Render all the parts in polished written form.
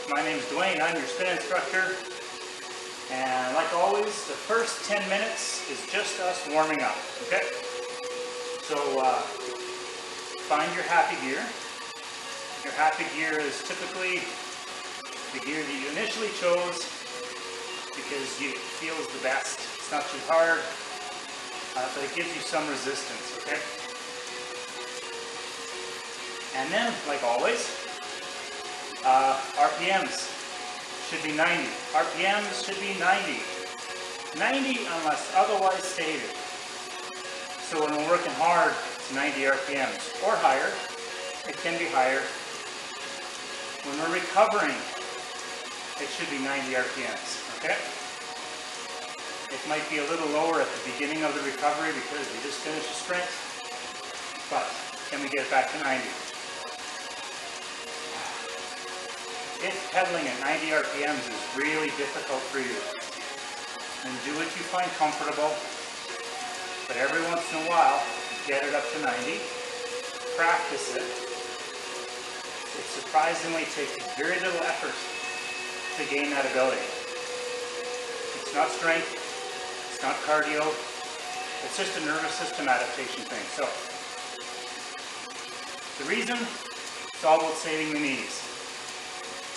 My name is Dwayne, I'm your spin instructor. And like always, the first 10 minutes is just us warming up, okay? So find your happy gear. Your happy gear is typically the gear that you initially chose because it feels the best. It's not too hard, but it gives you some resistance, okay? And then, like always, RPMs should be 90. RPMs should be 90. 90 unless otherwise stated. So when we're working hard, it's 90 RPMs or higher. It can be higher. When we're recovering, it should be 90 RPMs, okay? It might be a little lower at the beginning of the recovery because we just finished a sprint, but can we get it back to 90? If pedaling at 90 RPMs is really difficult for you, then do what you find comfortable, but every once in a while, get it up to 90, practice it. It surprisingly takes very little effort to gain that ability. It's not strength, it's not cardio, it's just a nervous system adaptation thing. So, the reason, it's all about saving the knees.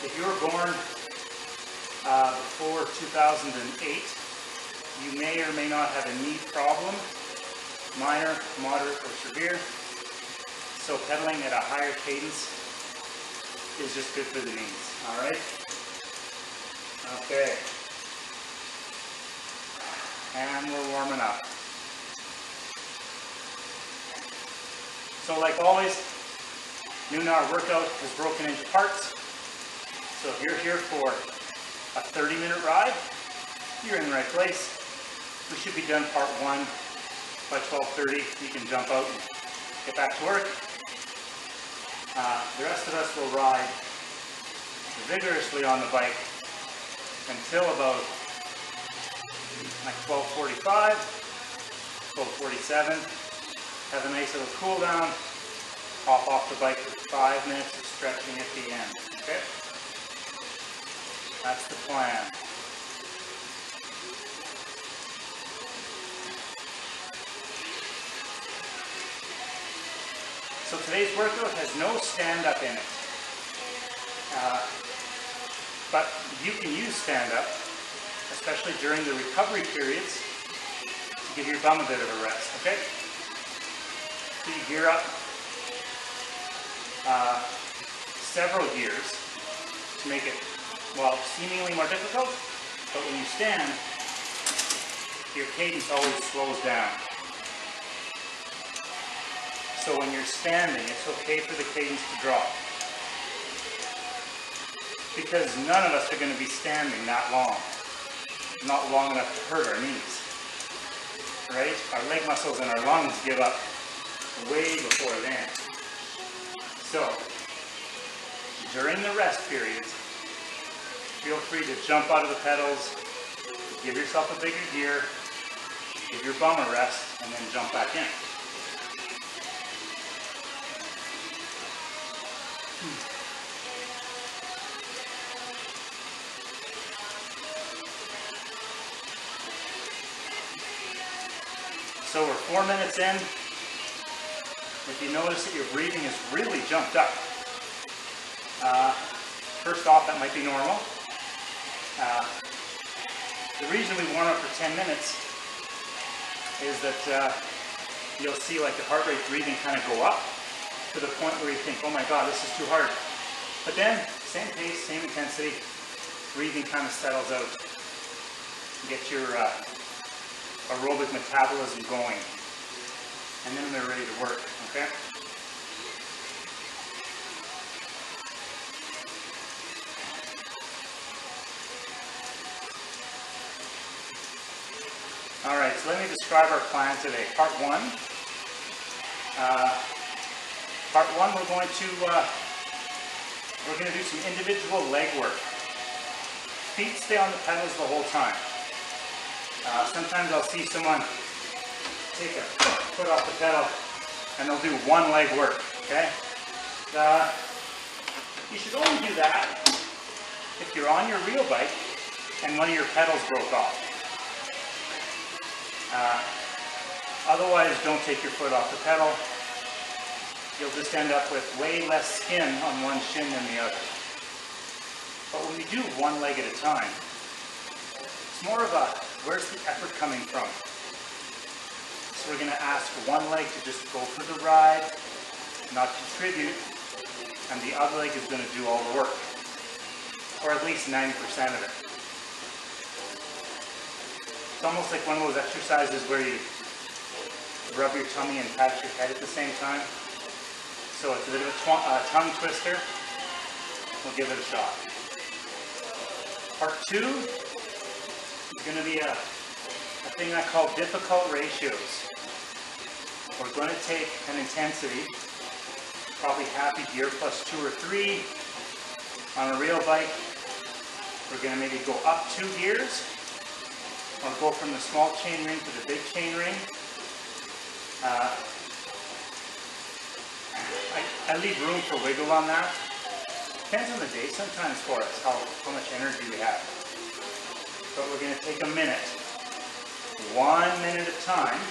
If you were born before 2008, you may or may not have a knee problem, minor, moderate, or severe. So pedaling at a higher cadence is just good for the knees, all right? Okay. And we're warming up. So like always, noon hour workout is broken into parts. So if you're here for a 30-minute ride, you're in the right place. We should be done part 1 by 12:30. You can jump out and get back to work. The rest of us will ride vigorously on the bike until about like 12:45, 12:47. Have a nice little cool down. Hop off the bike for 5 minutes of stretching at the end, okay? That's the plan. So today's workout has no stand-up in it. But you can use stand-up, especially during the recovery periods, to give your bum a bit of a rest, okay? So you gear up several gears to make it, well, seemingly more difficult, but when you stand, your cadence always slows down. So when you're standing, it's okay for the cadence to drop. Because none of us are going to be standing that long. Not long enough to hurt our knees. Right? Our leg muscles and our lungs give up way before then. So, during the rest periods, feel free to jump out of the pedals, give yourself a bigger gear, give your bum a rest, and then jump back in. So we're 4 minutes in. If you notice that your breathing is really jumped up, first off, that might be normal. The reason we warm up for 10 minutes is that you'll see like the heart rate breathing kind of go up to the point where you think, oh my God, this is too hard. But then, same pace, same intensity, breathing kind of settles out. Get your aerobic metabolism going. And then they're ready to work, okay? All right, so let me describe our plan today. Part 1. Part 1, we're going to do some individual leg work. Feet stay on the pedals the whole time. Sometimes I'll see someone take a foot off the pedal and they'll do one leg work, okay? You should only do that if you're on your real bike and one of your pedals broke off. Otherwise, don't take your foot off the pedal. You'll just end up with way less skin on one shin than the other. But when we do one leg at a time, it's more of a, where's the effort coming from? So we're going to ask one leg to just go for the ride, not contribute, and the other leg is going to do all the work, or at least 90% of it. It's almost like one of those exercises where you rub your tummy and pat your head at the same time. So it's a bit of a tongue twister. We'll give it a shot. Part 2 is going to be a thing I call difficult ratios. We're going to take an intensity, probably happy gear plus 2 or 3. On a real bike, we're going to maybe go up 2 gears, or go from the small chain ring to the big chain ring. I leave room for wiggle on that. Depends on the day sometimes for us, how much energy we have. But we're going to take a minute, 1 minute at a time,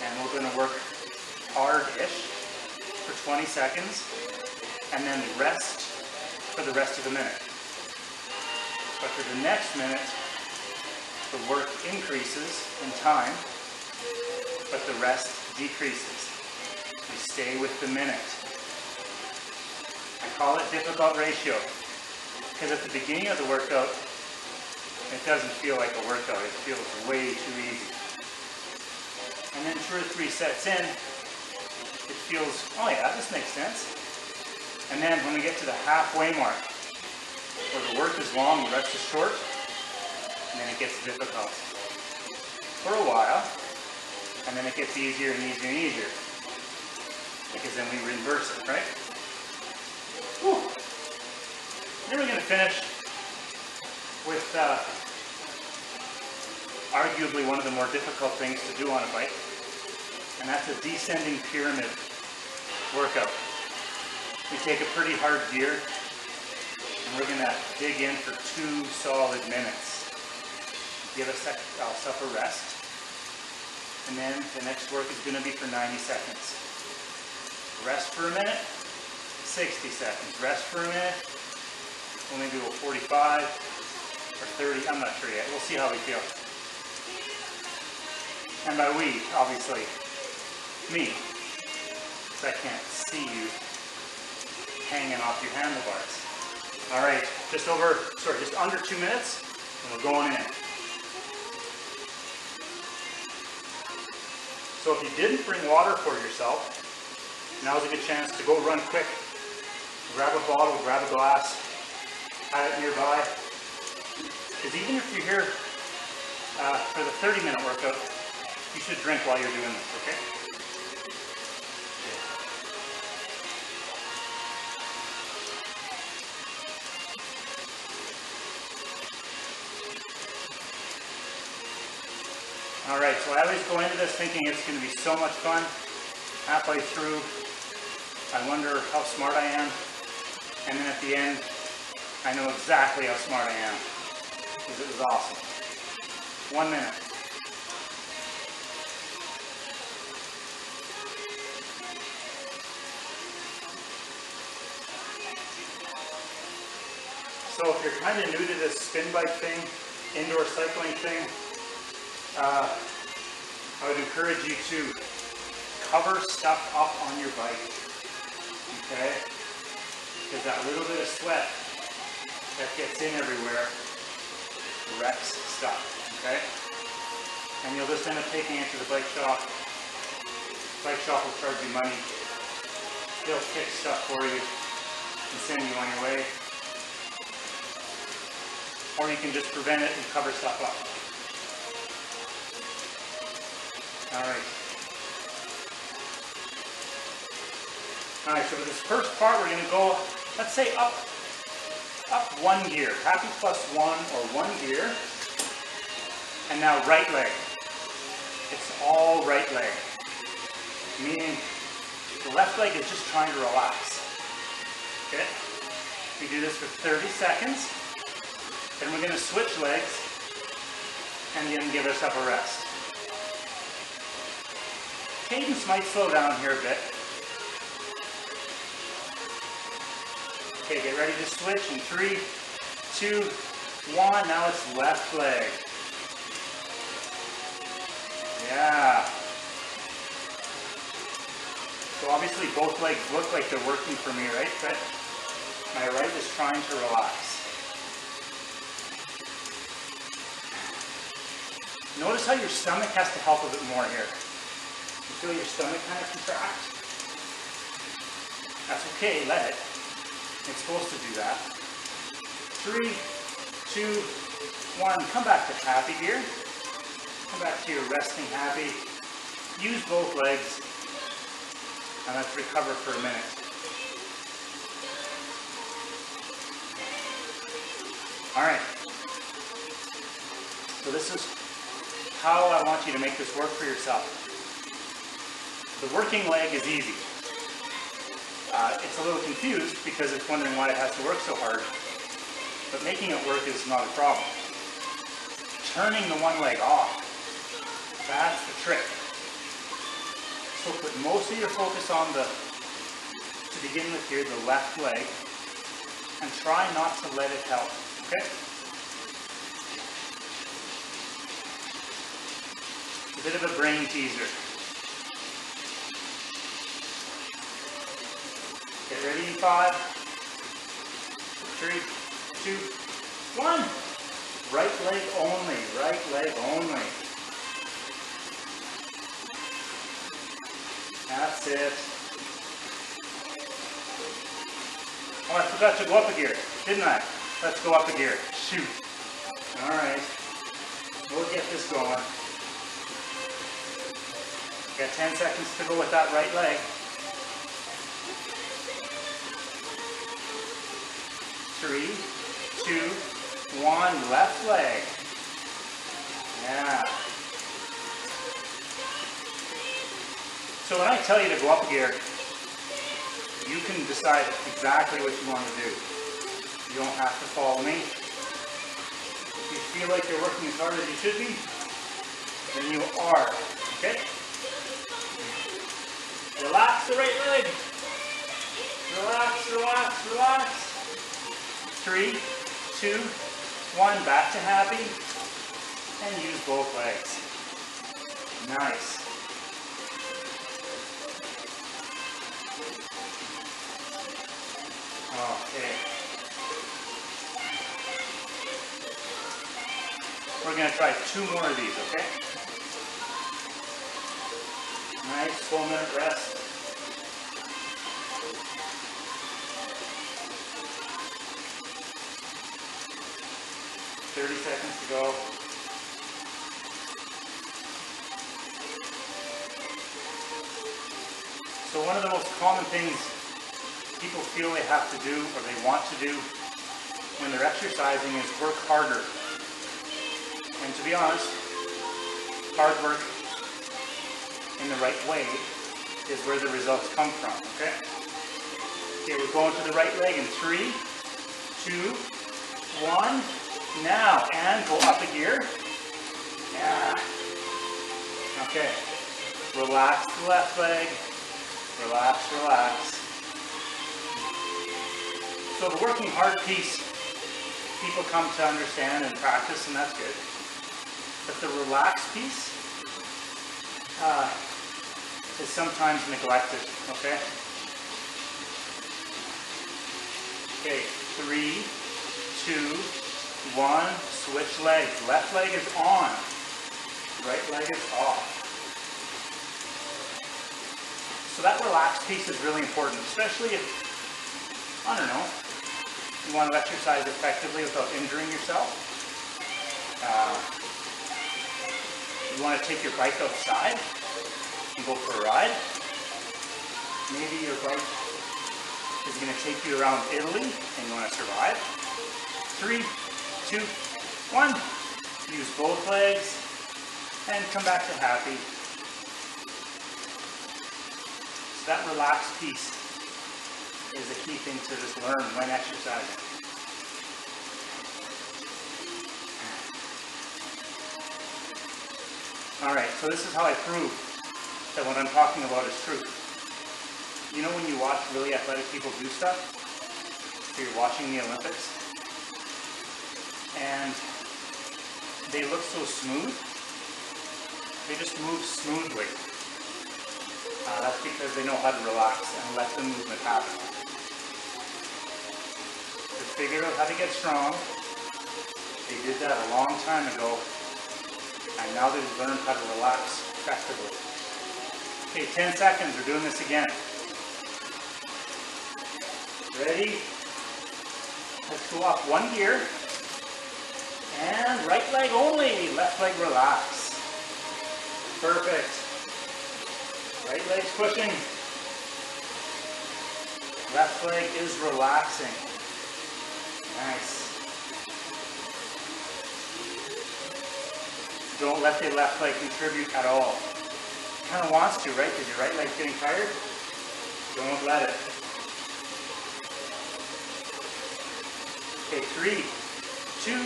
and we're going to work hard-ish for 20 seconds, and then rest for the rest of the minute. But for the next minute, the work increases in time, but the rest decreases. We stay with the minute. I call it difficult ratio, because at the beginning of the workout, it doesn't feel like a workout. It feels way too easy. And then 2 or 3 sets in, it feels, oh yeah, this makes sense. And then when we get to the halfway mark, where the work is long, the rest is short, and then it gets difficult for a while, and then it gets easier and easier and easier, because then we reverse it, right? Whew. Then we're going to finish with arguably one of the more difficult things to do on a bike, and that's a descending pyramid workout. We take a pretty hard gear, and we're going to dig in for 2 solid minutes. Give ourselves a rest, and then the next work is going to be for 90 seconds. Rest for a minute, 60 seconds. Rest for a minute, we'll maybe go 45 or 30, I'm not sure yet. We'll see how we feel. And by we, obviously, me, because I can't see you hanging off your handlebars. All right, just under 2 minutes, and we're going in. So if you didn't bring water for yourself, now's a good chance to go run quick. Grab a bottle, grab a glass, have it nearby. Because even if you're here for the 30-minute workout, you should drink while you're doing this, okay? All right, so I always go into this thinking it's going to be so much fun. Halfway through, I wonder how smart I am. And then at the end, I know exactly how smart I am, because it was awesome. 1 minute. So if you're kind of new to this spin bike thing, indoor cycling thing, I would encourage you to cover stuff up on your bike, okay? Because that little bit of sweat that gets in everywhere wrecks stuff, okay? And you'll just end up taking it to the bike shop. The bike shop will charge you money. They'll fix stuff for you and send you on your way. Or you can just prevent it and cover stuff up. Alright. Alright, so for this first part, we're going to go, let's say up 1 gear. Happy plus 1 or 1 gear. And now right leg. It's all right leg. Meaning the left leg is just trying to relax. Okay? We do this for 30 seconds. Then we're going to switch legs and then give ourselves a rest. Cadence might slow down here a bit. Okay, get ready to switch in 3, 2, 1. Now it's left leg. Yeah. So obviously both legs look like they're working for me, right? But my right is trying to relax. Notice how your stomach has to help a bit more here. You feel your stomach kind of contract? That's okay, let it. It's supposed to do that. 3, 2, 1. Come back to happy here. Come back to your resting happy. Use both legs. And let's recover for a minute. All right. So this is how I want you to make this work for yourself. The working leg is easy. It's a little confused because it's wondering why it has to work so hard. But making it work is not a problem. Turning the one leg off, that's the trick. So put most of your focus on to begin with here, the left leg, and try not to let it help, okay? A bit of a brain teaser. Get ready in 5, 3, 2, 1. Right leg only, right leg only. That's it. Oh, I forgot to go up a gear, didn't I? Let's go up a gear. Shoot. All right. We'll get this going. Got 10 seconds to go with that right leg. 3, 2, 1, left leg. Yeah. So when I tell you to go up a gear, you can decide exactly what you want to do. You don't have to follow me. If you feel like you're working as hard as you should be, then you are. Okay? Relax the right leg. Relax, relax, relax. 3, 2, 1, back to happy. And use both legs. Nice. Okay. We're going to try 2 more of these, okay? Nice full minute rest. $30 seconds to go. So one of the most common things people feel they have to do or they want to do when they're exercising is work harder. And to be honest, hard work in the right way is where the results come from, okay? Okay, we're going to the right leg in 3, 2, 1, now, and go up a gear. Yeah. Okay, relax the left leg, relax, relax. So the working hard piece, people come to understand and practice, and that's good. But the relaxed piece is sometimes neglected, okay? Okay, 3, 2, 1, switch legs. Left leg is on, right leg is off. So that relaxed piece is really important, especially if, I don't know, you want to exercise effectively without injuring yourself. You want to take your bike outside and go for a ride. Maybe your bike is going to take you around Italy and you want to survive. 3, 2, 1. Use both legs and come back to happy. So that relaxed piece is a key thing to just learn when exercising. Alright, so this is how I prove that what I'm talking about is true. You know when you watch really athletic people do stuff? So you're watching the Olympics, and they look so smooth. They just move smoothly. That's because they know how to relax and let the movement happen. They figured out how to get strong. They did that a long time ago, and now they've learned how to relax effectively. Okay, 10 seconds, we're doing this again. Ready? Let's go up one gear. And right leg only, left leg relax. Perfect. Right leg's pushing. Left leg is relaxing. Nice. Don't let the left leg contribute at all. Kind of wants to, right? Because your right leg's getting tired. Don't let it. Okay, 3, 2,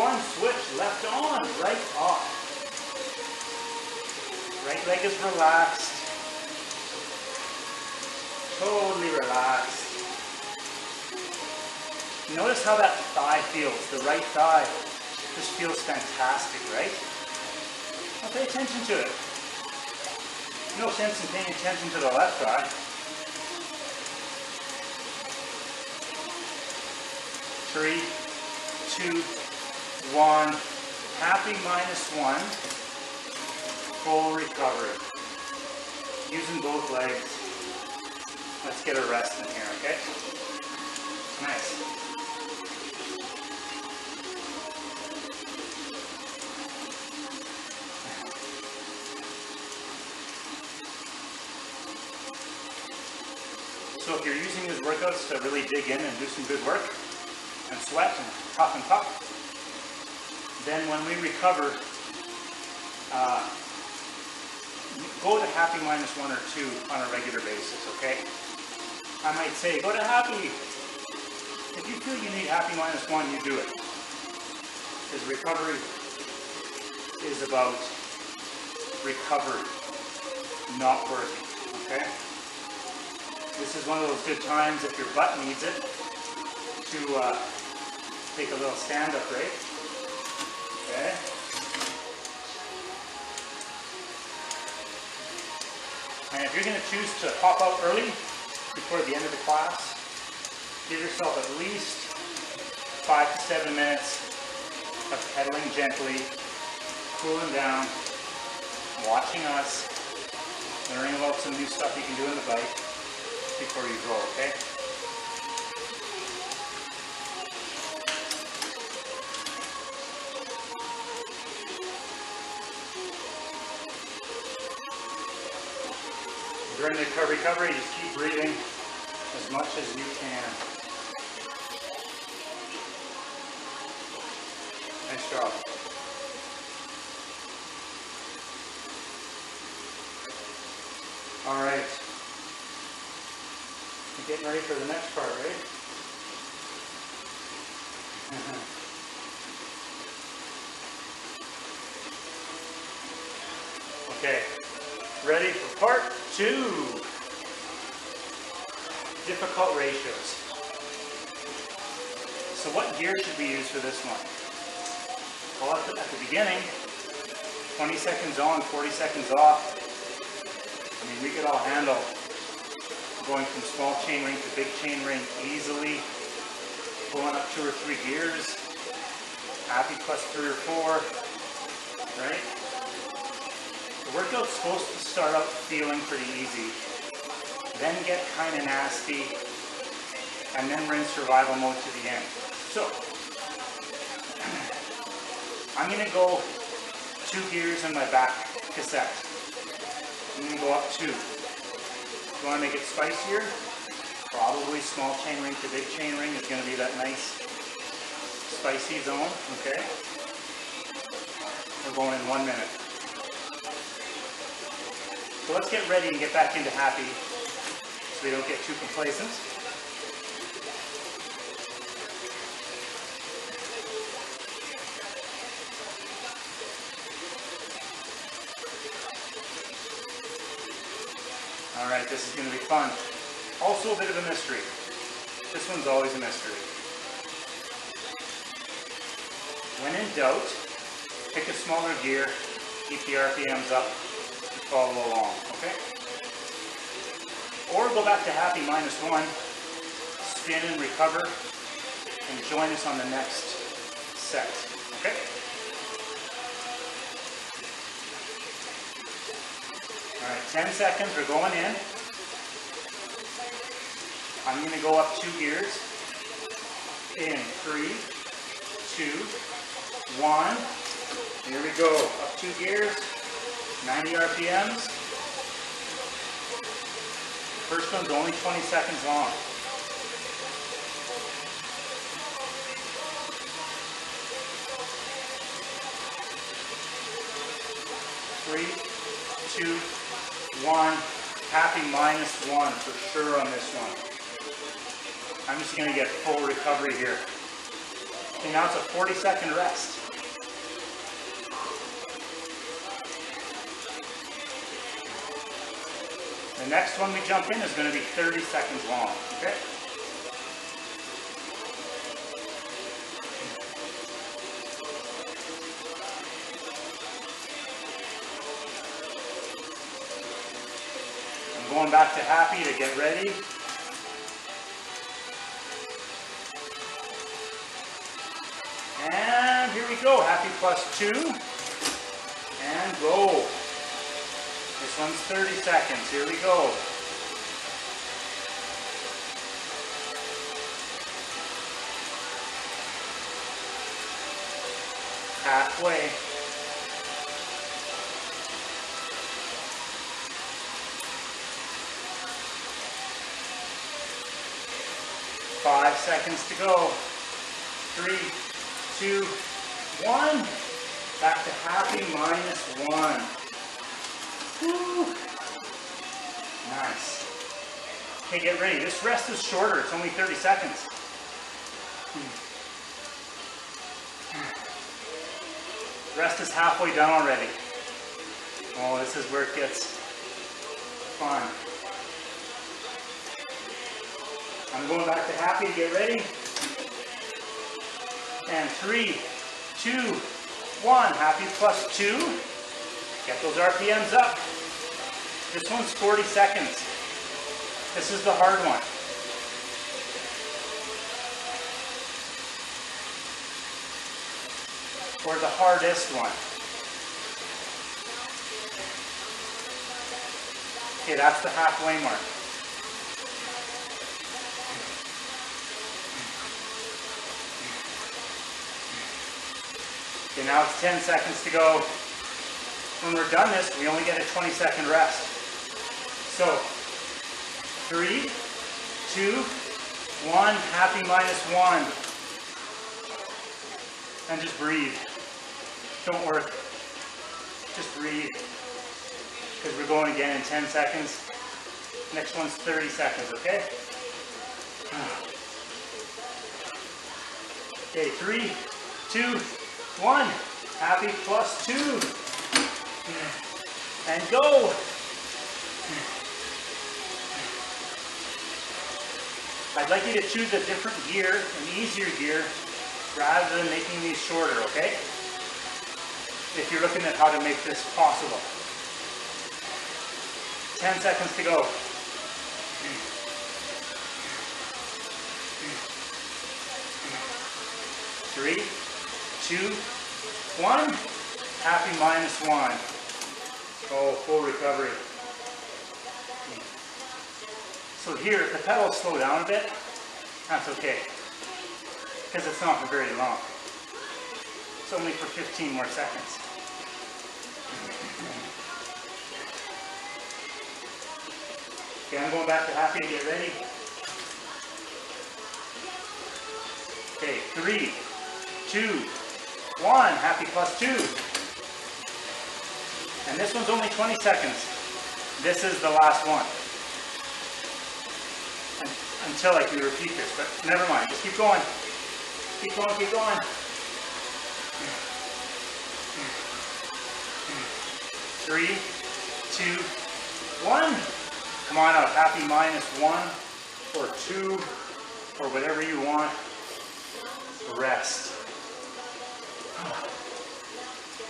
1, switch, left on, right off. Right leg is relaxed. Totally relaxed. Notice how that thigh feels. The right thigh just feels fantastic, right? Now pay attention to it. No sense in paying attention to the left thigh. 3, 2, 1. Happy -1. Full recovery. Using both legs. Let's get a rest in here, okay? Nice. So if you're using these workouts to really dig in and do some good work and sweat and toughen up, then when we recover, go to happy -1 or 2 on a regular basis, okay? I might say, go to happy. If you feel you need happy -1, you do it. Because recovery is about recovery, not working, okay? This is one of those good times, if your butt needs it, to take a little stand-up break, okay? And if you're going to choose to pop out early, before the end of the class, give yourself at least 5 to 7 minutes of pedaling gently, cooling down, watching us, learning about some new stuff you can do in the bike before you go, okay? During the recovery, just keep breathing as much as you can. Nice job. All right. You're getting ready for the next part, right? Okay. Ready for part 2. Difficult ratios. So what gear should we use for this one? Well, at the beginning, 20 seconds on, 40 seconds off. I mean, we could all handle going from small chain ring to big chain ring easily, pulling up 2 or 3 gears, happy plus 3 or 4, right? The workout's supposed to start out feeling pretty easy, then get kind of nasty, and then we're in survival mode to the end. So, I'm going to go 2 gears in my back cassette. I'm going to go up 2. If you want to make it spicier, probably small chain ring to big chain ring is going to be that nice spicy zone, okay? We're going in 1 minute. So let's get ready and get back into happy so we don't get too complacent. right, this is going to be fun. Also a bit of a mystery. This one's always a mystery. When in doubt, pick a smaller gear, keep the RPMs up, and follow along, okay? Or go back to happy -1, spin and recover, and join us on the next set, okay? All right, 10 seconds, we're going in. I'm going to go up 2 gears. In 3, 2, 1. Here we go. Up 2 gears. 90 RPMs. First one's only 20 seconds long. Three, 2, 1. Happy -1 for sure on this one. I'm just going to get full recovery here. Okay, now it's a 40-second rest. The next one we jump in is going to be 30 seconds long, okay? I'm going back to happy to get ready. And here we go, happy +2, and go. This one's 30 seconds, here we go. Halfway. Five seconds to go. 3, 2, 1. Back to happy -1. Woo. Nice. Okay, get ready. This rest is shorter. It's only 30 seconds. Rest is halfway done already. Oh, this is where it gets fun. I'm going back to happy to get ready. And 3, 2, 1. Happy +2. Get those RPMs up. This one's 40 seconds. This is the hard one. Or the hardest one. Okay, that's the halfway mark. Okay, now it's 10 seconds to go. When we're done this, we only get a 20-second rest. So, 3, 2, 1, happy -1. And just breathe. Don't work. Just breathe. Because we're going again in 10 seconds. Next one's 30 seconds, okay? Okay, 3, 2, 1. Happy +2. And go. I'd like you to choose a different gear, an easier gear, rather than making these shorter, okay? If you're looking at how to make this possible. 10 seconds to go. 3, 2, 1. Happy -1. Oh, full recovery. So here, if the pedals slow down a bit, that's okay. Because it's not for very long. It's only for 15 more seconds. Okay, I'm going back to happy to get ready. Okay, 3, 2, 1. Happy +2. And this one's only 20 seconds. This is the last one. Until I can repeat this, but never mind. Just keep going. Keep going, keep going. 3, 2, 1. Come on up, happy -1 or 2 or whatever you want. Rest.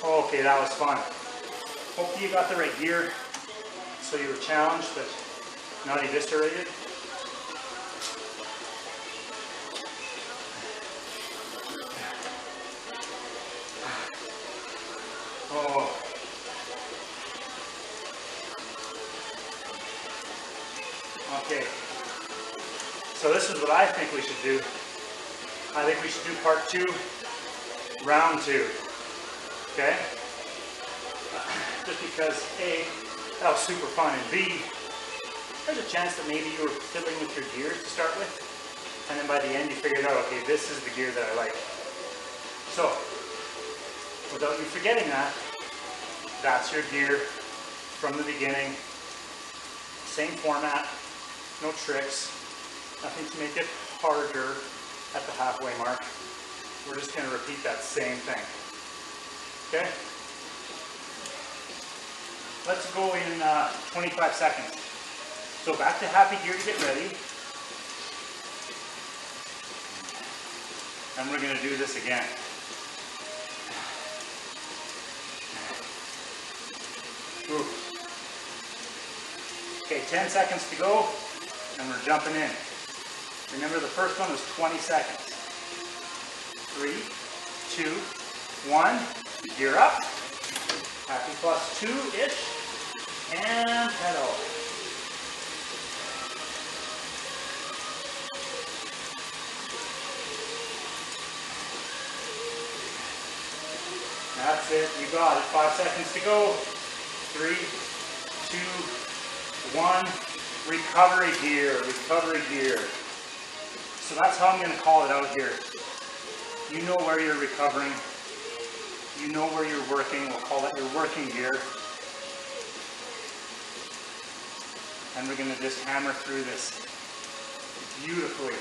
Okay, that was fun. Hopefully you got the right gear so you were challenged but not eviscerated. Oh. Okay. So this is what I think we should do. I think we should do part 2, round 2. Okay? Just because A, that was super fun, and B, there's a chance that maybe you were fiddling with your gears to start with, and then by the end you figured out, okay, this is the gear that I like. So, without you forgetting that, that's your gear from the beginning. Same format, no tricks, nothing to make it harder at the halfway mark. We're just going to repeat that same thing. Okay? Let's go in 25 seconds. So back to happy gear to get ready. And we're going to do this again. Ooh. Okay, 10 seconds to go, and we're jumping in. Remember, the first one was 20 seconds. 3, 2, 1, gear up. Happy +2-ish, and pedal. That's it, you got it. 5 seconds to go. 3, 2, 1, recovery gear, recovery gear. So that's how I'm going to call it out here. You know where you're recovering. You know where you're working. We'll call it your working gear. And we're going to just hammer through this beautifully.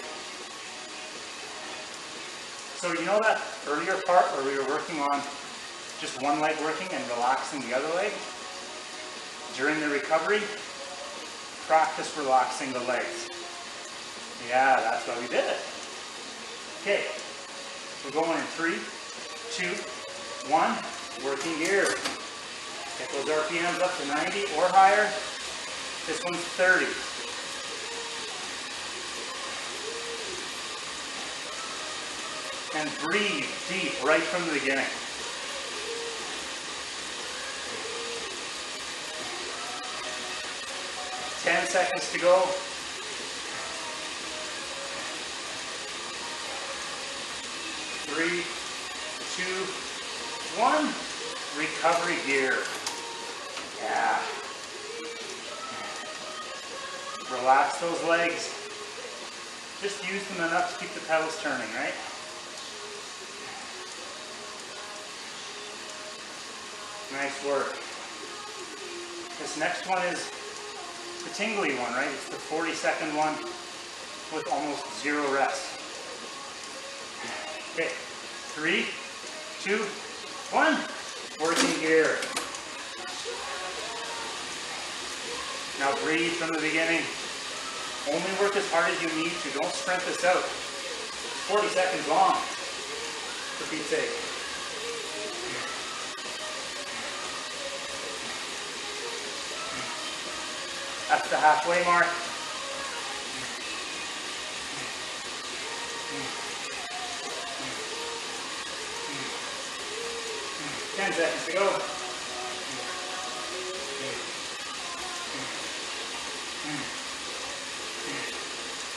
So you know that earlier part where we were working on just one leg working and relaxing the other leg? During the recovery, practice relaxing the legs. Yeah, that's why we did it. Okay, we're going in 3, 2, 1, working gear. Get those RPMs up to 90 or higher. This one's 30. And breathe deep right from the beginning. Ten seconds to go. 3, 2, 1. Recovery gear. Yeah. Relax those legs. Just use them enough to keep the pedals turning, right? Nice work. This next one is the tingly one, right? It's the 40-second one with almost 0 rest. Okay, 3, 2, 1. Working gear. Now breathe from the beginning. Only work as hard as you need to. Don't sprint this out. 40 seconds long, for Pete's sake. That's the halfway mark. Ten seconds to go.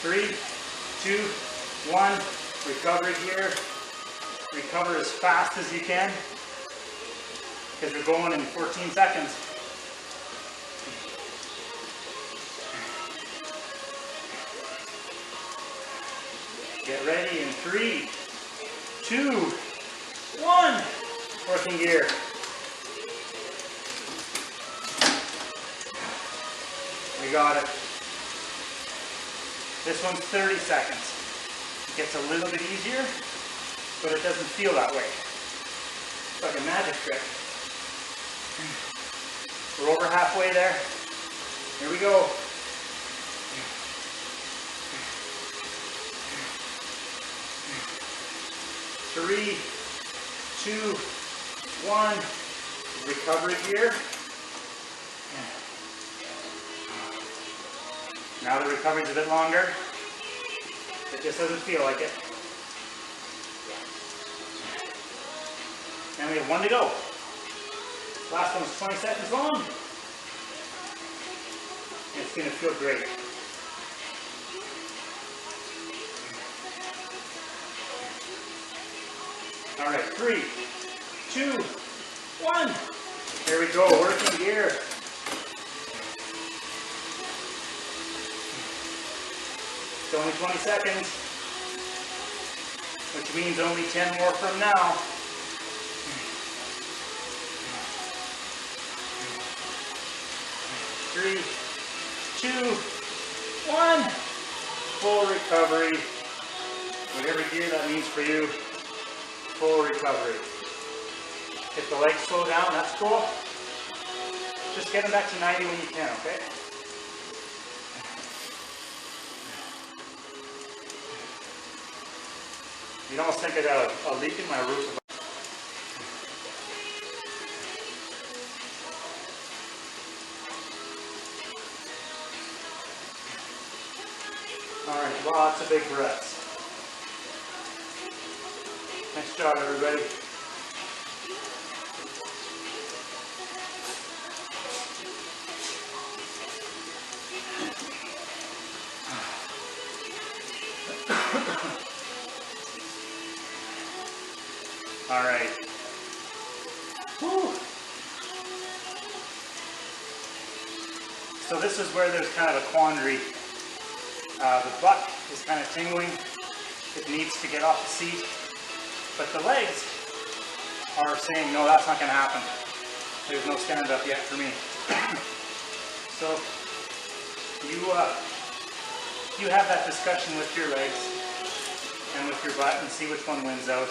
3, 2, 1. Recovery gear. Recover as fast as you can, because we're going in 14 seconds. Get ready in 3, 2, 1. Working gear. We got it. This one's 30 seconds. It gets a little bit easier, but it doesn't feel that way. It's like a magic trick. We're over halfway there. Here we go. 3, 2, 1. Recovery gear. Now the recovery's a bit longer. It just doesn't feel like it. And we have 1 to go. Last one's 20 seconds long. And it's going to feel great. All right, 3, 2, 1. Here we go, working gear. It's only 20 seconds, which means only 10 more from now. 3, 2, 1. Full recovery. Whatever gear that means for you, full recovery. If the legs slow down, that's cool. Just get them back to 90 when you can, okay? You'd almost think I got a leak in my roof. All right, lots of big breaths. Nice job, everybody. All right. Whew. So this is where there's kind of a quandary. The butt is kind of tingling. It needs to get off the seat. But the legs are saying, no, that's not going to happen. There's no stand up yet for me. So you have that discussion with your legs and with your butt and see which one wins out.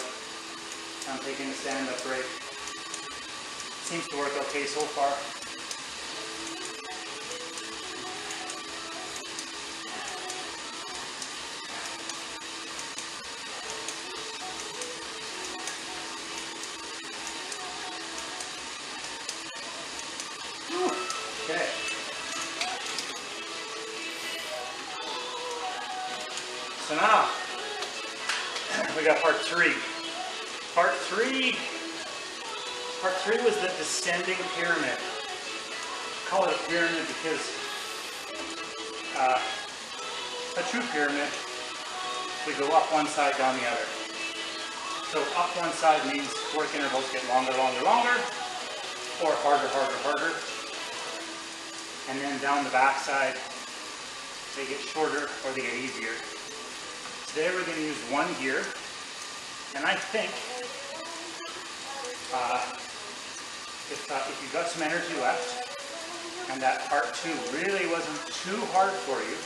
I'm taking a stand up break. Seems to work okay so far. Okay. So now we got part 3. Part 3 was the descending pyramid. I call it a pyramid because a true pyramid, we go up one side, down the other. So up one side means work intervals get longer, or harder. And then down the back side, they get shorter or they get easier. Today we're going to use one gear, and I think if you've got some energy left and that part 2 really wasn't too hard for you,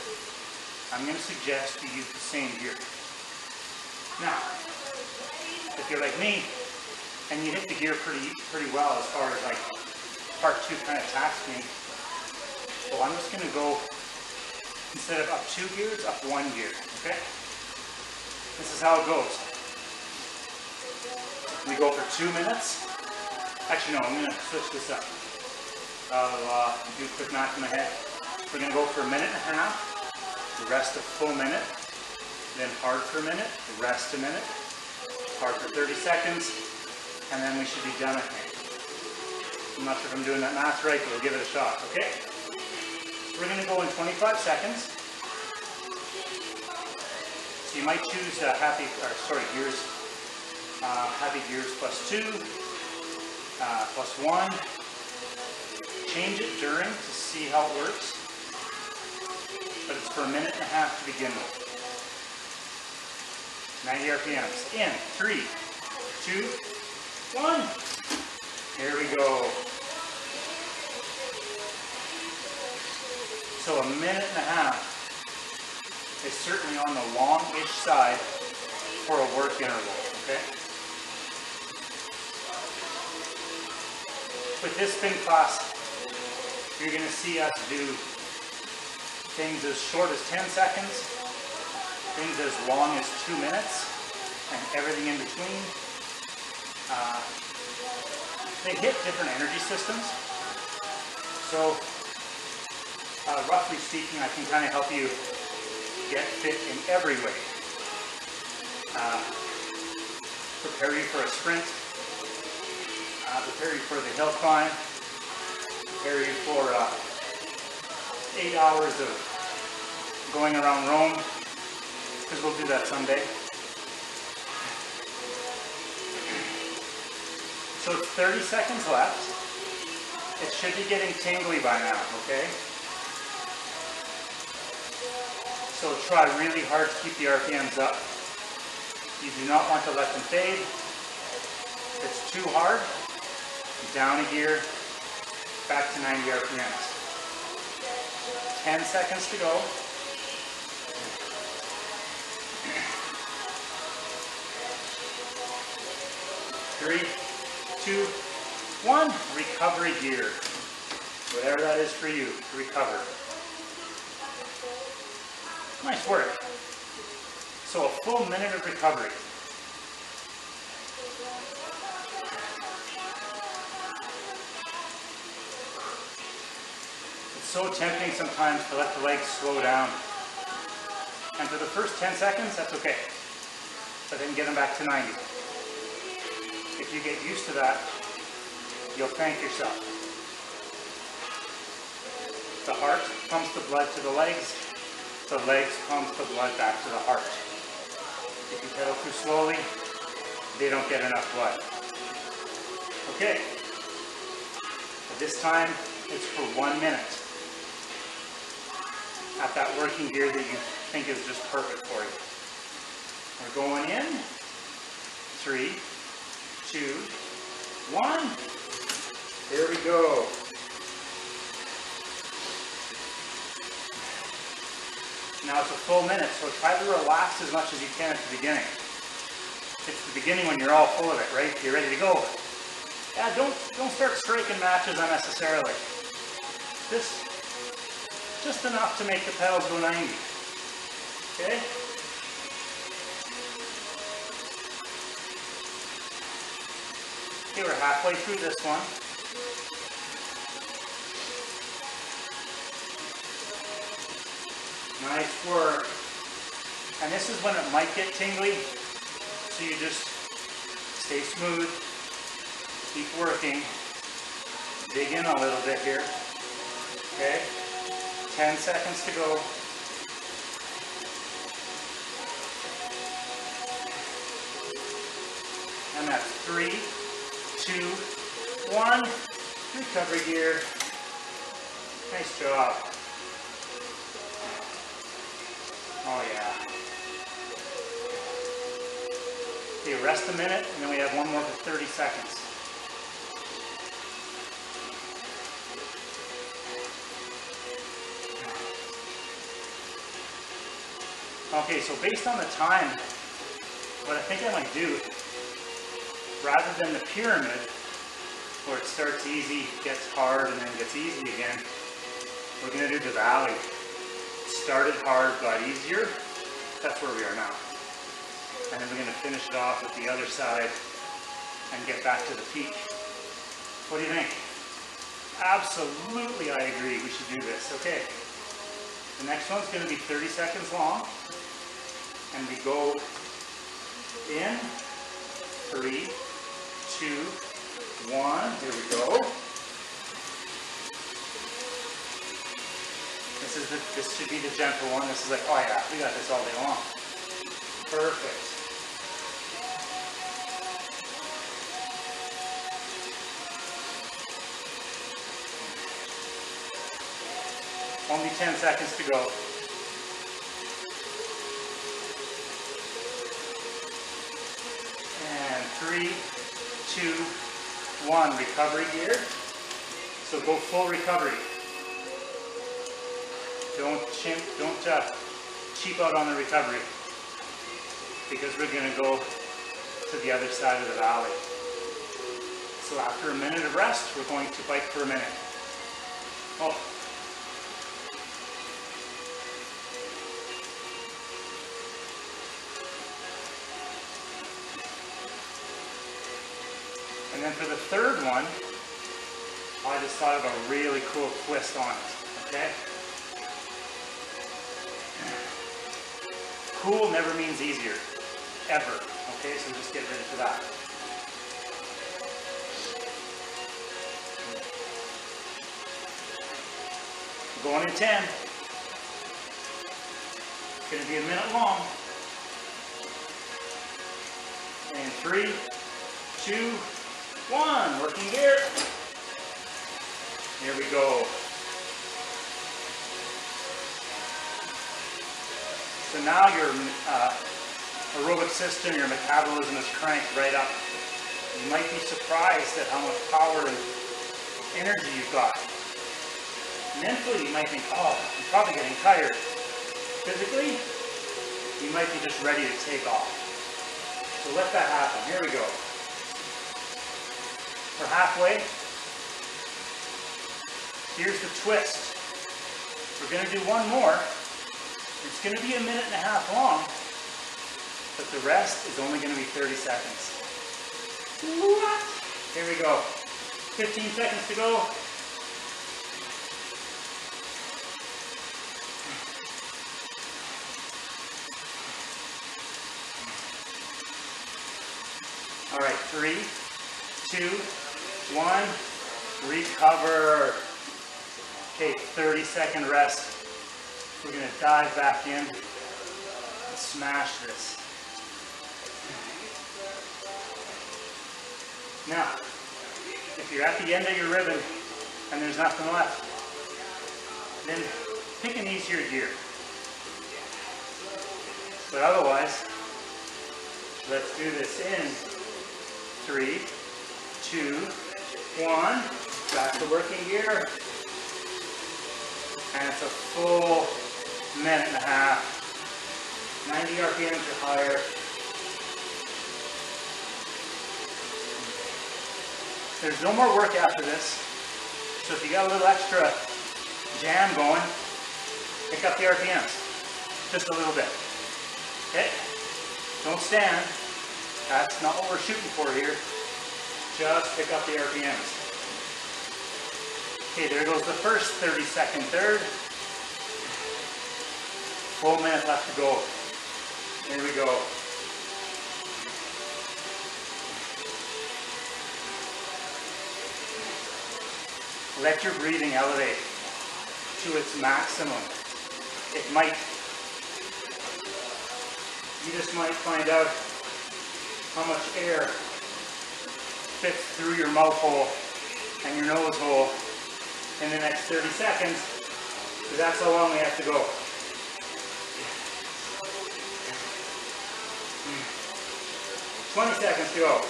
I'm going to suggest you use the same gear. Now, if you're like me and you hit the gear pretty well as far as like part 2 kind of taxed me, well, I'm just going to go, instead of up 2 gears, up 1 gear, okay? This is how it goes. We go for 2 minutes. Actually, no, I'm going to switch this up. I'll do a quick math in my head. We're going to go for 1.5 minutes, rest a full minute, then hard for a minute, rest a minute, hard for 30 seconds, and then we should be done, I think. I'm not sure if I'm doing that math right, but we'll give it a shot, okay? We're going to go in 25 seconds. So you might choose gears, happy gears +2, +1. Change it during to see how it works. But it's for 1.5 minutes to begin with. 90 RPMs. In 3, 2, 1. Here we go. So 1.5 minutes is certainly on the long-ish side for a work interval, okay? With this spin class, you're going to see us do things as short as 10 seconds, things as long as 2 minutes, and everything in between. They hit different energy systems. So, roughly speaking, I can kind of help you get fit in every way. Prepare you for a sprint, prepare you for the hill climb, prepare you for 8 hours of going around Rome, because we'll do that someday. So it's 30 seconds left. It should be getting tingly by now, okay? So try really hard to keep the RPMs up. You do not want to let them fade. If it's too hard, down a gear, back to 90 RPMs. 10 seconds to go. Three, 2, 1. Recovery gear. Whatever that is for you, to recover. Nice work. So a full minute of recovery. It's so tempting sometimes to let the legs slow down. And for the first 10 seconds, that's okay. But then get them back to 90. If you get used to that, you'll thank yourself. The heart pumps the blood to the legs pump the blood back to the heart. If you pedal too slowly, they don't get enough blood. Okay. But this time, it's for 1 minute. At that working gear that you think is just perfect for you. We're going in. 3, 2, 1. Here we go. Now it's a full minute, so try to relax as much as you can at the beginning. It's the beginning when you're all full of it, right? You're ready to go. Yeah, don't start striking matches unnecessarily. Just enough to make the pedals go 90. Okay? Okay, we're halfway through this one. Nice work. And this is when it might get tingly, so you just stay smooth, keep working, dig in a little bit here. Okay? 10 seconds to go. And that's 3, 2, 1. Recovery gear. Nice job. Oh yeah. Okay, rest a minute, and then we have one more for 30 seconds. Okay, so based on the time, what I think I might do, rather than the pyramid, where it starts easy, gets hard, and then gets easy again, we're going to do the valley. Started hard, got easier. That's where we are now. And then we're going to finish it off with the other side and get back to the peak. What do you think? Absolutely, I agree. We should do this. Okay. The next one's going to be 30 seconds long. And we go in 3, 2, 1. Here we go. This should be the gentle one. This is like, oh yeah, we got this all day long. Perfect. Only 10 seconds to go. And 3, 2, 1. Recovery gear. So go full recovery. Don't cheap out on the recovery, because we're going to go to the other side of the valley. So after a minute of rest, we're going to bike for a minute. Oh. And then for the third one, I just thought of a really cool twist on it, okay? Cool never means easier, ever, okay? So just get ready for that. Going in 10. It's going to be a minute long. And 3, 2, 1. Working gear. Here we go. So now your aerobic system, your metabolism is cranked right up. You might be surprised at how much power and energy you've got. Mentally, you might think, oh, I'm probably getting tired. Physically, you might be just ready to take off. So let that happen. Here we go. We're halfway. Here's the twist. We're going to do one more. It's going to be a minute and a half long, but the rest is only going to be 30 seconds. What? Here we go. 15 seconds to go. All right, 3, 2, 1, recover. Okay, 30-second rest. We're going to dive back in and smash this. Now, if you're at the end of your ribbon and there's nothing left, then pick an easier gear. But otherwise, let's do this in 3, 2, 1. Back to working gear. And it's a full minute and a half. 90 RPMs or higher. There's no more work after this. So if you got a little extra jam going, pick up the RPMs. Just a little bit. Okay? Don't stand. That's not what we're shooting for here. Just pick up the RPMs. Okay, there goes the first 30-second third. Full minute left to go. Here we go. Let your breathing elevate to its maximum. It might. You just might find out how much air fits through your mouth hole and your nose hole in the next 30 seconds, because that's how long we have to go. Mm. 20 seconds to go.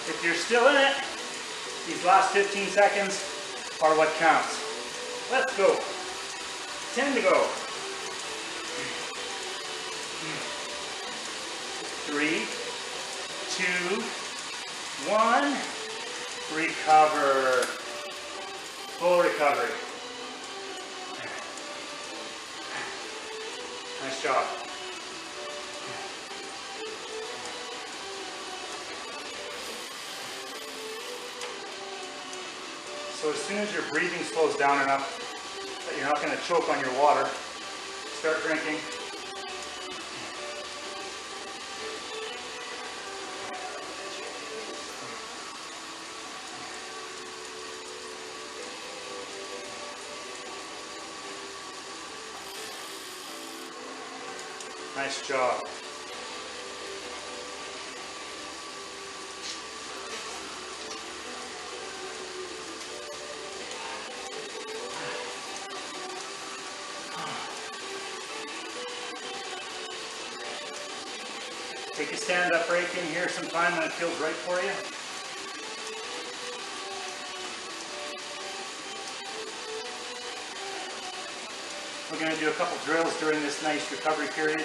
If you're still in it, these last 15 seconds are what counts. Let's go. 10 to go. 3, 2, 1. Recover. Full recovery. Nice job. So as soon as your breathing slows down enough that you're not going to choke on your water, start drinking. Nice job. Take a stand-up break in here sometime when it feels right for you. We're going to do a couple drills during this nice recovery period.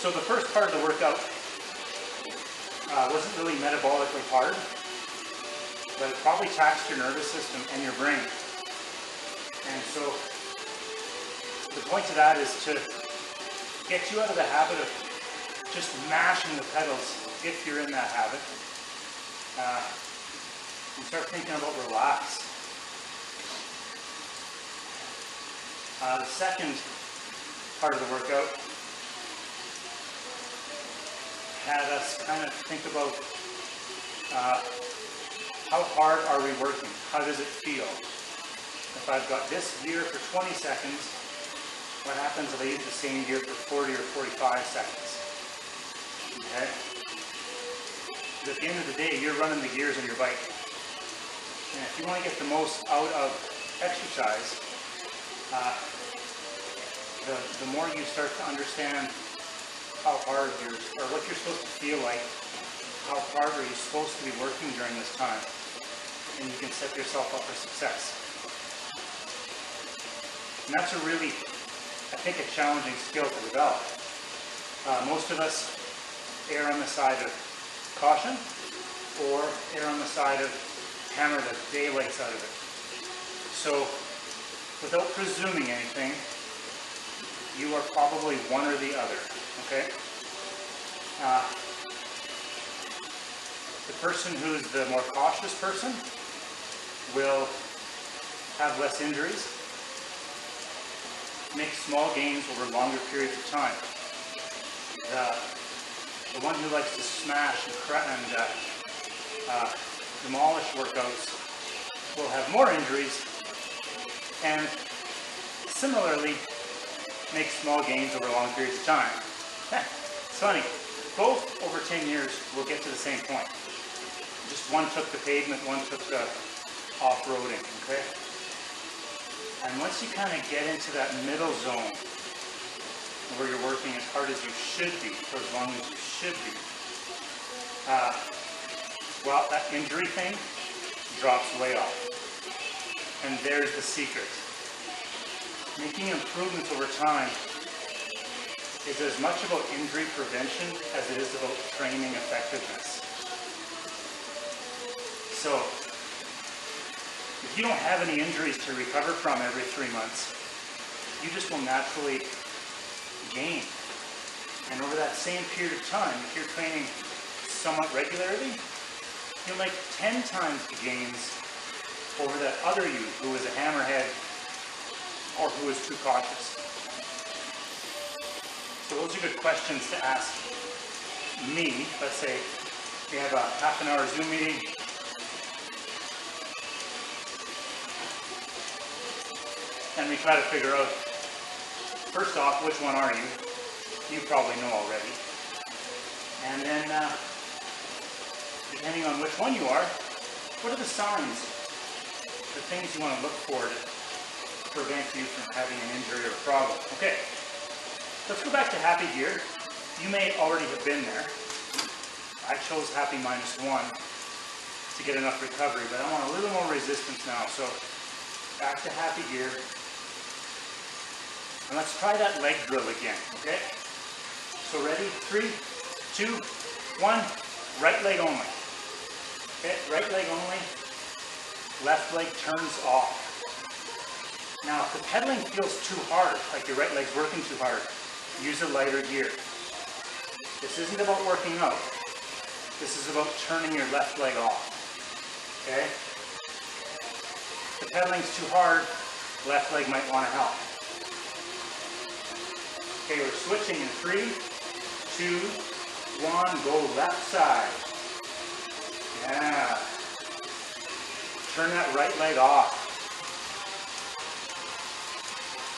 So the first part of the workout wasn't really metabolically hard, but it probably taxed your nervous system and your brain. And so the point of that is to get you out of the habit of just mashing the pedals if you're in that habit. And start thinking about relax. The second part of the workout had us kind of think about how hard are we working? How does it feel? If I've got this gear for 20 seconds, what happens if I use the same gear for 40 or 45 seconds? Okay? Because at the end of the day, you're running the gears on your bike. And if you want to get the most out of exercise, the more you start to understand how hard or what you're supposed to feel like, how hard are you supposed to be working during this time, and you can set yourself up for success. And that's a really, I think, a challenging skill to develop. Most of us err on the side of caution or err on the side of hammer the daylights out of it. So, without presuming anything, you are probably one or the other, okay? The person who's the more cautious person will have less injuries, make small gains over longer periods of time. The one who likes to smash and demolish workouts will have more injuries and similarly make small gains over long periods of time. It's funny, both over 10 years will get to the same point. Just one took the pavement, one took the off-roading, okay? And once you kind of get into that middle zone where you're working as hard as you should be, for as long as you should be, well, that injury thing drops way off. And there's the secret. Making improvements over time is as much about injury prevention as it is about training effectiveness. So, if you don't have any injuries to recover from every 3 months, you just will naturally gain. And over that same period of time, if you're training somewhat regularly, you'll make 10 times the gains over that other you who is a hammerhead or who is too cautious. So those are good questions to ask me. Let's say we have a half an hour Zoom meeting. And we try to figure out, first off, which one are you? You probably know already. And then, depending on which one you are, what are the signs, the things you want to look for to prevent you from having an injury or a problem? Okay, let's go back to Happy Gear. You may already have been there. I chose Happy -1 to get enough recovery, but I want a little more resistance now. So back to Happy Gear. And let's try that leg drill again, okay? So ready? 3, 2, 1. Right leg only. Okay, right leg only. Left leg turns off. Now, if the pedaling feels too hard, like your right leg's working too hard, use a lighter gear. This isn't about working out. This is about turning your left leg off. Okay? If the pedaling's too hard, left leg might want to help. Okay, we're switching in 3, 2, 1, go left side. Yeah. Turn that right leg off.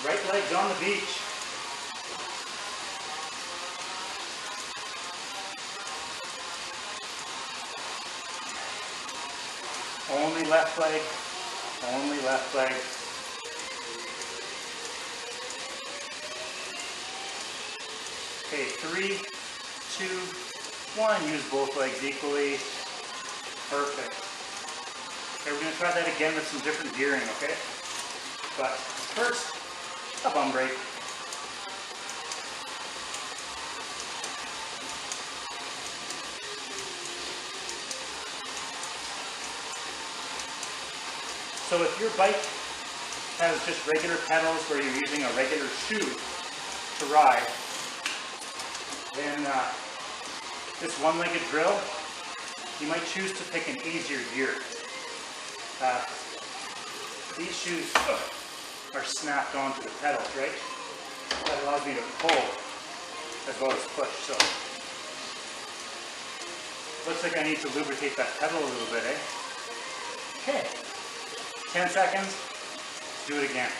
Right leg's on the beach. Only left leg, only left leg. Okay, 3, 2, 1. Use both legs equally. Perfect. Okay, we're going to try that again with some different gearing, okay? But first, a bum break. So if your bike has just regular pedals where you're using a regular shoe to ride, then this one-legged drill, you might choose to pick an easier gear. These shoes are snapped onto the pedals, right? That allows me to pull as well as push. So looks like I need to lubricate that pedal a little bit, eh? Okay, 10 seconds, let's do it again.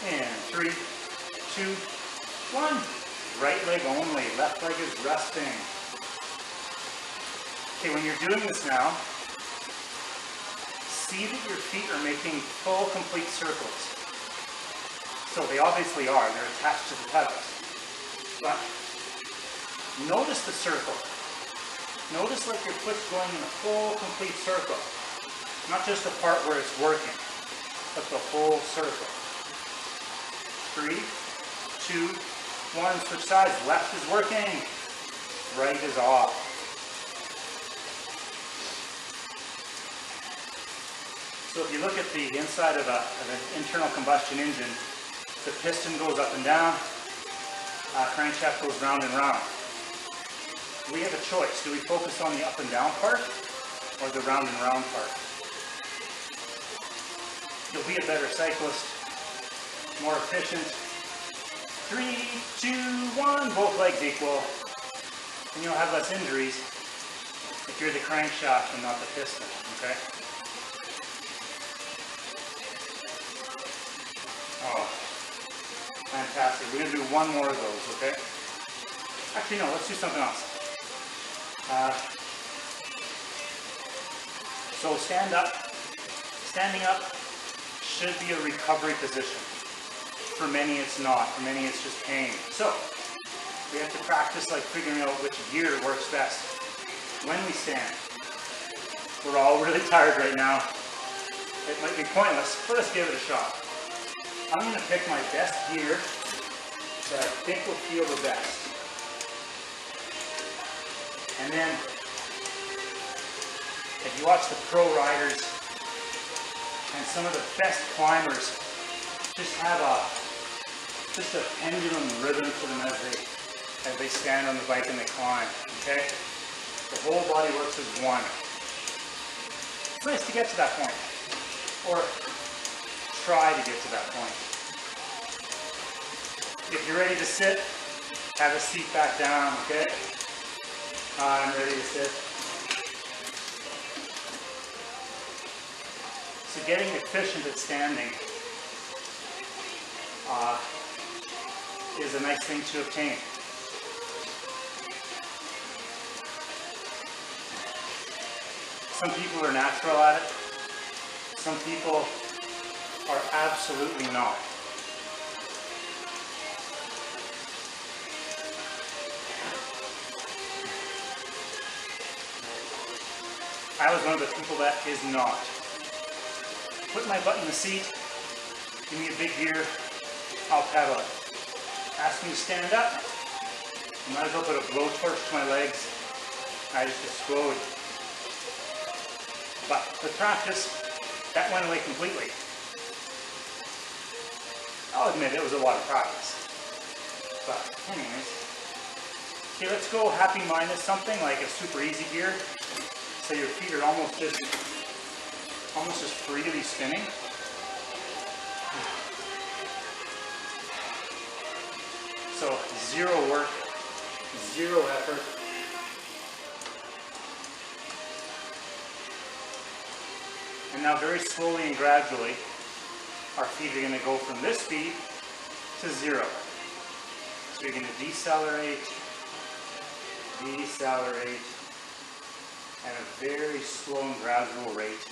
And 3, 2, 1. Right leg only, left leg is resting. Okay, when you're doing this now, see that your feet are making full, complete circles. So they obviously are, they're attached to the pedals. But notice the circle. Notice like your foot's going in a full, complete circle. Not just the part where it's working, but the whole circle. 3, 2, 1, switch sides. Left is working, right is off. So if you look at the inside of an internal combustion engine, the piston goes up and down, crankshaft goes round and round. We have a choice. Do we focus on the up and down part or the round and round part? You'll be a better cyclist, more efficient. 3, 2, 1, both legs equal. And you'll have less injuries if you're the crankshaft and not the piston, okay? Oh, fantastic. We're going to do one more of those, okay? Actually, no, let's do something else. So stand up. Standing up should be a recovery position. For many it's not. For many it's just pain. So we have to practice like figuring out which gear works best when we stand. We're all really tired right now. It might be pointless, but let's give it a shot. I'm going to pick my best gear that I think will feel the best. And then, if you watch the pro riders and some of the best climbers just have a pendulum rhythm to them as they stand on the bike and they climb, okay? The whole body works as one. It's nice to get to that point, or try to get to that point. If you're ready to sit, have a seat back down, okay? I'm ready to sit. So getting efficient at standing is a nice thing to obtain. Some people are natural at it. Some people are absolutely not. I was one of the people that is not. Put my butt in the seat, give me a big gear, I'll pedal it. Ask me to stand up, I might as well put a blowtorch to my legs, I just explode. But with practice, that went away completely. I'll admit it was a lot of practice. But anyways, okay, let's go happy minus something like a super easy gear. So your feet are almost just freely spinning. So zero work, zero effort. And now very slowly and gradually, our feet are going to go from this speed to 0. So you're going to decelerate, at a very slow and gradual rate.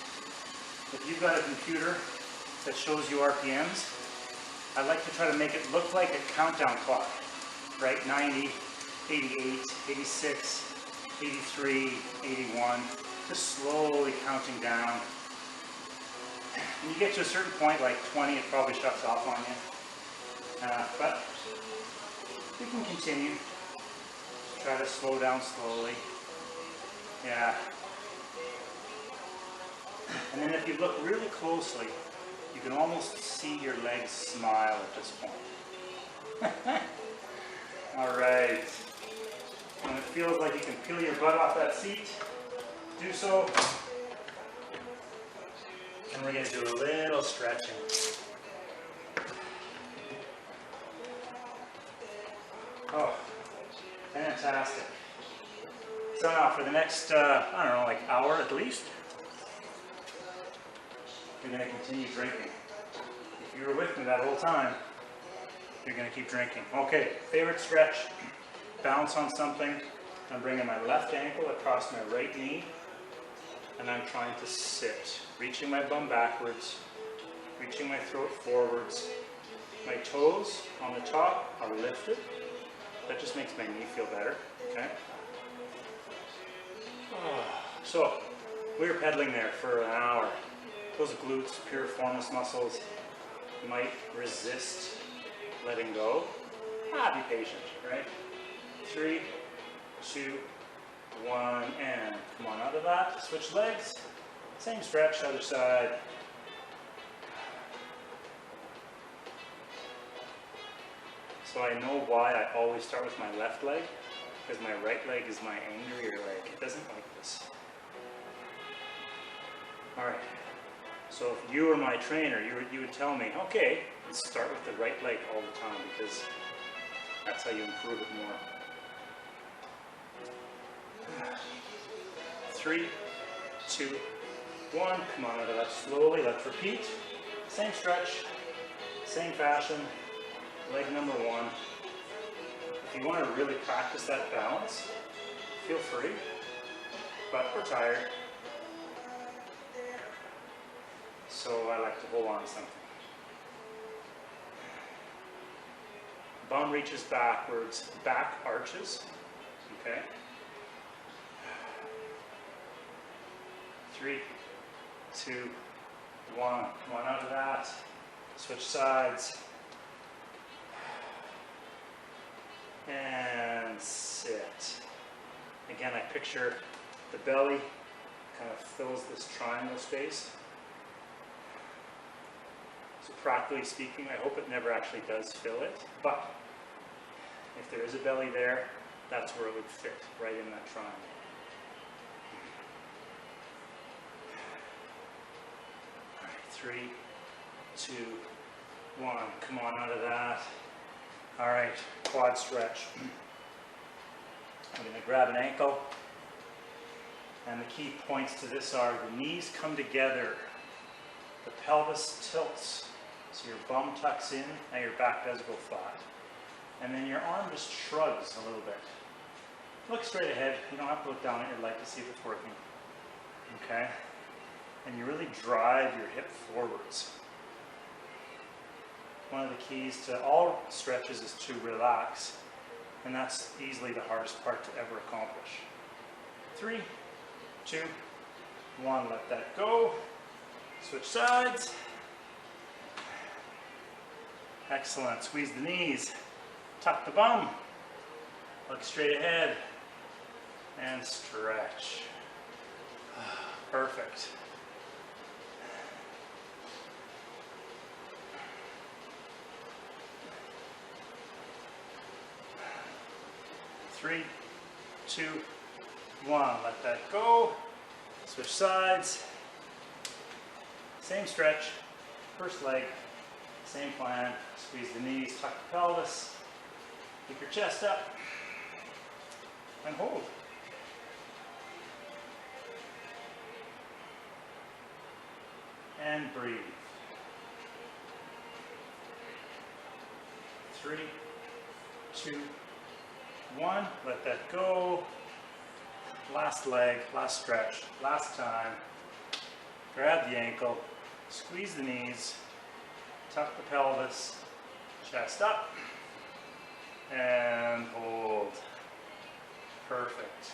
If you've got a computer that shows you RPMs, I like to try to make it look like a countdown clock, right? 90, 88, 86, 83, 81, just slowly counting down. When you get to a certain point, like 20, it probably shuts off on you. But we can continue. Try to slow down slowly. Yeah. And then if you look really closely, You can almost see your legs smile at this point. All right. When it feels like you can peel your butt off that seat, do so. And we're going to do a little stretching. Oh, fantastic. So now for the next, I don't know, like hour at least, you're going to continue drinking. If you were with me that whole time, you're going to keep drinking. Okay, favorite stretch. Bounce on something. I'm bringing my left ankle across my right knee, and I'm trying to sit. Reaching my bum backwards, reaching my throat forwards. My toes on the top are lifted. That just makes my knee feel better, okay? So, we were pedaling there for an hour. Those glutes, piriformis muscles, might resist letting go. Be patient, right? 3, 2, 1, and come on out of that. Switch legs. Same stretch, other side. So I know why I always start with my left leg, because my right leg is my angrier leg. It doesn't like this. All right. So if you were my trainer, you would tell me, okay, let's start with the right leg all the time, because that's how you improve it more. 3, 2, 1. Come on out of that slowly. Let's repeat. Same stretch, same fashion. Leg number 1. If you want to really practice that balance, feel free, but we're tired. So I like to hold on to something. Bum reaches backwards, back arches, okay? 3, 2, 1. Come on out of that. Switch sides. And sit. Again, I picture the belly kind of fills this triangle space. So practically speaking, I hope it never actually does fill it, but if there is a belly there, that's where it would fit, right in that triangle. All right, 3, 2, 1. Come on out of that. All right, quad stretch. I'm going to grab an ankle, and the key points to this are the knees come together, the pelvis tilts, so your bum tucks in, and your back does go flat. And then your arm just shrugs a little bit. Look straight ahead. You don't have to look down at your leg to see if it's working. Okay? And you really drive your hip forwards. One of the keys to all stretches is to relax, and that's easily the hardest part to ever accomplish. 3, 2, 1, let that go. Switch sides. Excellent. Squeeze the knees. Tuck the bum. Look straight ahead. And stretch. Perfect. 3, 2, 1. Let that go. Switch sides. Same stretch. First leg. Same plan. Squeeze the knees. Tuck the pelvis. Keep your chest up. And hold. And breathe. 3, 2, 1. Let that go. Last leg, last stretch, last time. Grab the ankle, squeeze the knees, tuck the pelvis, chest up, and hold. Perfect.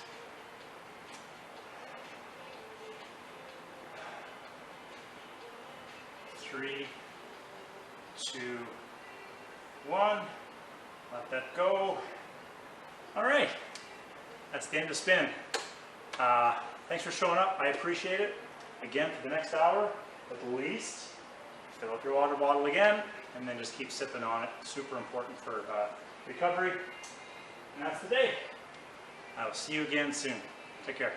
Three, 2, 1. Let that go. All right, that's the end of spin. Thanks for showing up. I appreciate it. Again, for the next hour, at least, Fill up your water bottle again, and then just keep sipping on it. Super important for recovery. And that's the day. I will see you again soon. Take care.